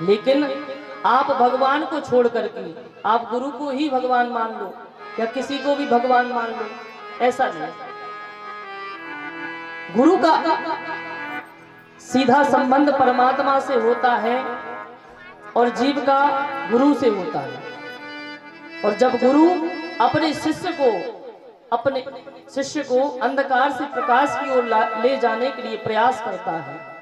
लेकिन आप भगवान को छोड़ करके आप गुरु को ही भगवान मान लो या किसी को भी भगवान मान लो, ऐसा नहीं। गुरु का सीधा संबंध परमात्मा से होता है और जीव का गुरु से होता है। और जब गुरु अपने शिष्य को अंधकार से प्रकाश की ओर ले जाने के लिए प्रयास करता है।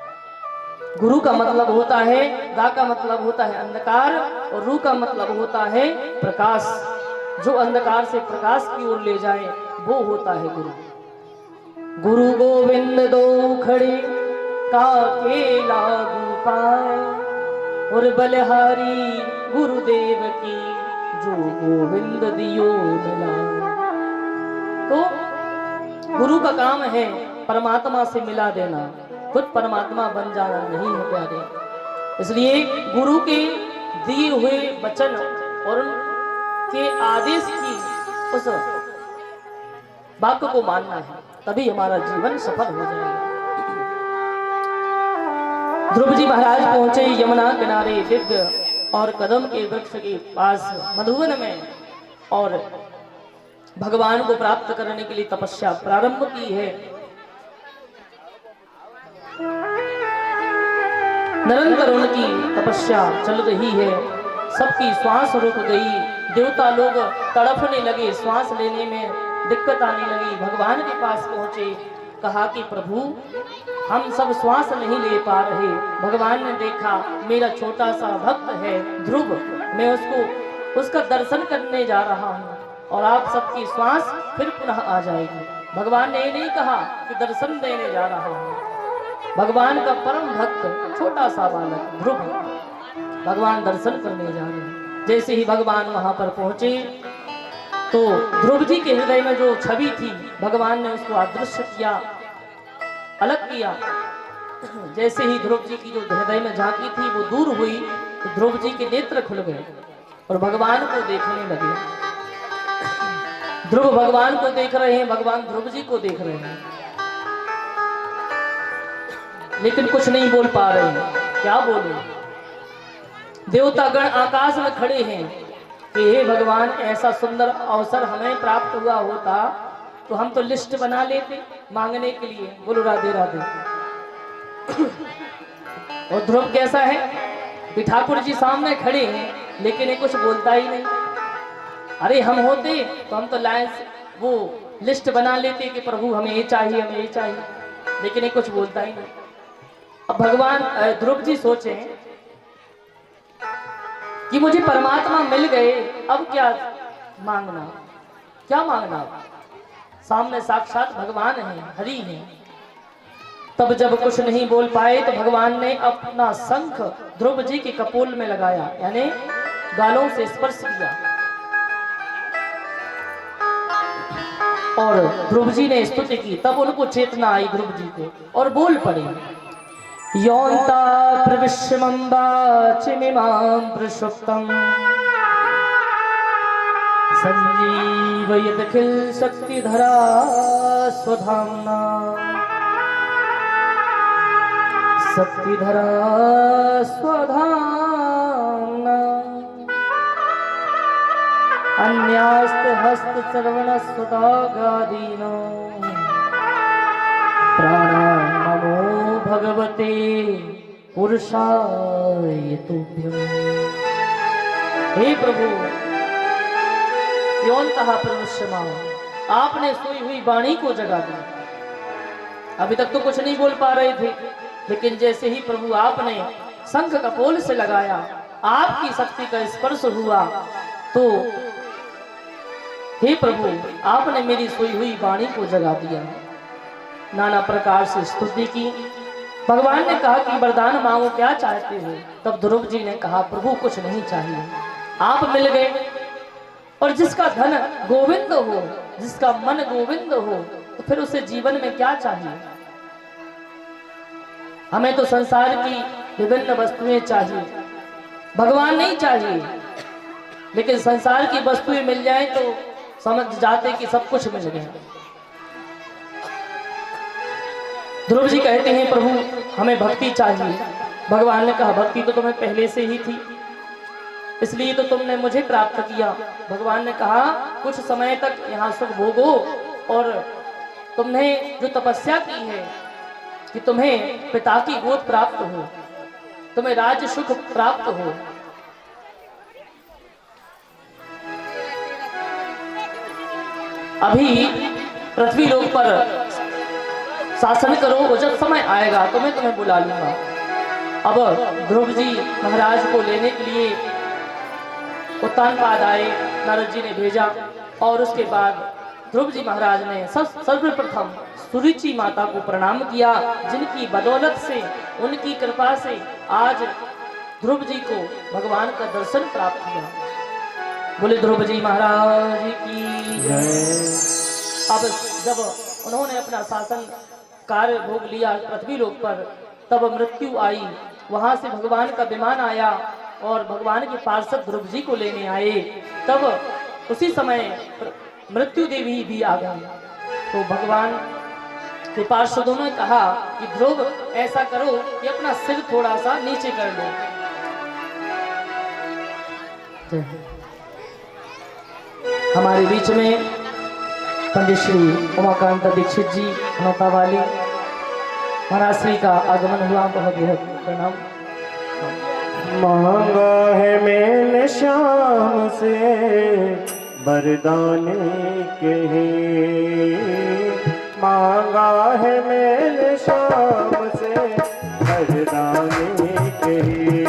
गुरु का मतलब होता है, गा का मतलब होता है अंधकार और रू का मतलब होता है प्रकाश। जो अंधकार से प्रकाश की ओर ले जाए वो होता है गुरु। गुरु गोविंद दो खड़े काके लागू पाए, और बलिहारी गुरुदेव की जो गोविंद दियो मिला। तो गुरु का काम है परमात्मा से मिला देना, खुद परमात्मा बन जाना नहीं है प्यारे। इसलिए गुरु के दिए हुए वचन और उनके आदेश की उस वाक्य को मानना है, तभी हमारा जीवन सफल हो जाएगा। ध्रुव जी महाराज पहुंचे यमुना किनारे दिव्य और कदम के वृक्ष के पास मधुवन में, और भगवान को प्राप्त करने के लिए तपस्या प्रारंभ की है। निरंतर उनकी तपस्या चल रही है। सबकी श्वास रुक गई, देवता लोग तड़पने लगे, श्वास लेने में दिक्कत आने लगी। भगवान के पास पहुंचे, कहा कि प्रभु हम सब श्वास नहीं ले पा रहे। भगवान ने देखा मेरा छोटा सा भक्त है ध्रुव, मैं उसका दर्शन करने जा रहा हूँ और आप सबकी श्वास फिर पुनः आ जाएगी। भगवान ने ये नहीं कहा कि दर्शन देने जा रहा हूँ। भगवान का परम भक्त छोटा सा बालक ध्रुव भगवान दर्शन करने जा रहे हैं। जैसे ही भगवान वहां पर पहुंचे तो ध्रुव जी के हृदय में जो छवि थी भगवान ने उसको अदृश्य किया, अलग किया। जैसे ही ध्रुव जी की जो हृदय में झांकी थी वो दूर हुई तो ध्रुव जी के नेत्र खुल गए और भगवान को देखने लगे। ध्रुव भगवान को देख रहे हैं, भगवान ध्रुव जी को देख रहे हैं, लेकिन कुछ नहीं बोल पा रहे हैं। क्या बोले? देवतागण आकाश में खड़े हैं कि हे भगवान, ऐसा सुंदर अवसर हमें प्राप्त हुआ होता तो हम तो लिस्ट बना लेते मांगने के लिए। बोलो राधे राधे। और ध्रुव कैसा है कि ठाकुर जी सामने खड़े हैं लेकिन ये कुछ बोलता ही नहीं। अरे हम होते तो हम तो लाइन वो लिस्ट बना लेते कि प्रभु हमें ये चाहिए, हमें ये चाहिए, लेकिन ये कुछ बोलता ही नहीं। अब भगवान ध्रुव जी सोचे कि मुझे परमात्मा मिल गए, अब क्या मांगना, क्या मांगना? सामने साक्षात भगवान हैं, हरि हैं। तब जब कुछ नहीं बोल पाए तो भगवान ने अपना शंख ध्रुव जी के कपोल में लगाया, यानी गालों से स्पर्श किया, और ध्रुव जी ने स्तुति की। तब उनको चेतना आई ध्रुव जी को और बोल पड़े, योन्ता प्रविश्यमम्बाचिमिमां प्रसुप्तं संजीवयदखिल शक्तिधरा स्वधाम्ना, शक्तिधरा स्वधाम्ना, अन्यास्त हस्त श्रवणस्वतागादीनो प्राणान् नमो भगवते पुरुषाय तुभ्यं। हे प्रभु, योन्तः प्रविश्यमां, आपने सोई हुई वाणी को जगा दिया। अभी तक तो कुछ नहीं बोल पा रहे थे, लेकिन जैसे ही प्रभु आपने शंख कपोल से लगाया, आपकी शक्ति का स्पर्श हुआ, तो हे प्रभु आपने मेरी सोई हुई वाणी को जगा दिया। नाना प्रकार से स्तुति की। भगवान ने कहा कि वरदान मांगो, क्या चाहते हो? तब ध्रुव जी ने कहा प्रभु कुछ नहीं चाहिए, आप मिल गए। और जिसका धन गोविंद हो, जिसका मन गोविंद हो, तो फिर उसे जीवन में क्या चाहिए? हमें तो संसार की विभिन्न वस्तुएं चाहिए, भगवान नहीं चाहिए। लेकिन संसार की वस्तुएं मिल जाए तो समझ जाते कि सब कुछ मिल गया। ध्रुव जी कहते हैं प्रभु हमें भक्ति चाहिए, भगवान ने कहा भक्ति तो तुम्हें पहले से ही थी, इसलिए तो तुमने मुझे प्राप्त किया। भगवान ने कहा कुछ समय तक यहाँ सुख भोगो, और तुमने जो तपस्या की है कि तुम्हें पिता की गोद प्राप्त हो, तुम्हें राज्य सुख प्राप्त हो, अभी पृथ्वी लोक पर शासन करो, वो जब समय आएगा तो मैं तुम्हें बुला लूंगा। अब ध्रुव जी महाराज को लेने के लिए उत्तानपाद आए, नारद जी ने भेजा, और उसके बाद ध्रुव जी महाराज ने सर्वप्रथम सुरुचि माता को प्रणाम किया, जिनकी बदौलत से, उनकी कृपा से आज ध्रुव जी को भगवान का दर्शन प्राप्त हुआ। बोले ध्रुव जी महाराज की जय। अब जब उन्होंने अपना शासन कार्य भोग लिया पृथ्वी लोक पर, तब मृत्यु आई। वहां से भगवान का विमान आया और भगवान के पार्षद ध्रुव जी को लेने आए। तब उसी समय मृत्यु देवी भी आ गई। तो भगवान के पार्षदों ने कहा कि ध्रुव ऐसा करो कि अपना सिर थोड़ा सा नीचे कर लो। हमारे बीच में पंडित श्री उमाकांत दीक्षित जी अनोता वाली महाराज श्री का आगमन हुआ, बहुत बहुत प्रणाम। मांगा है मैंने श्याम से वरदान के ही, मांगा है मैंने श्याम से वरदान के ही,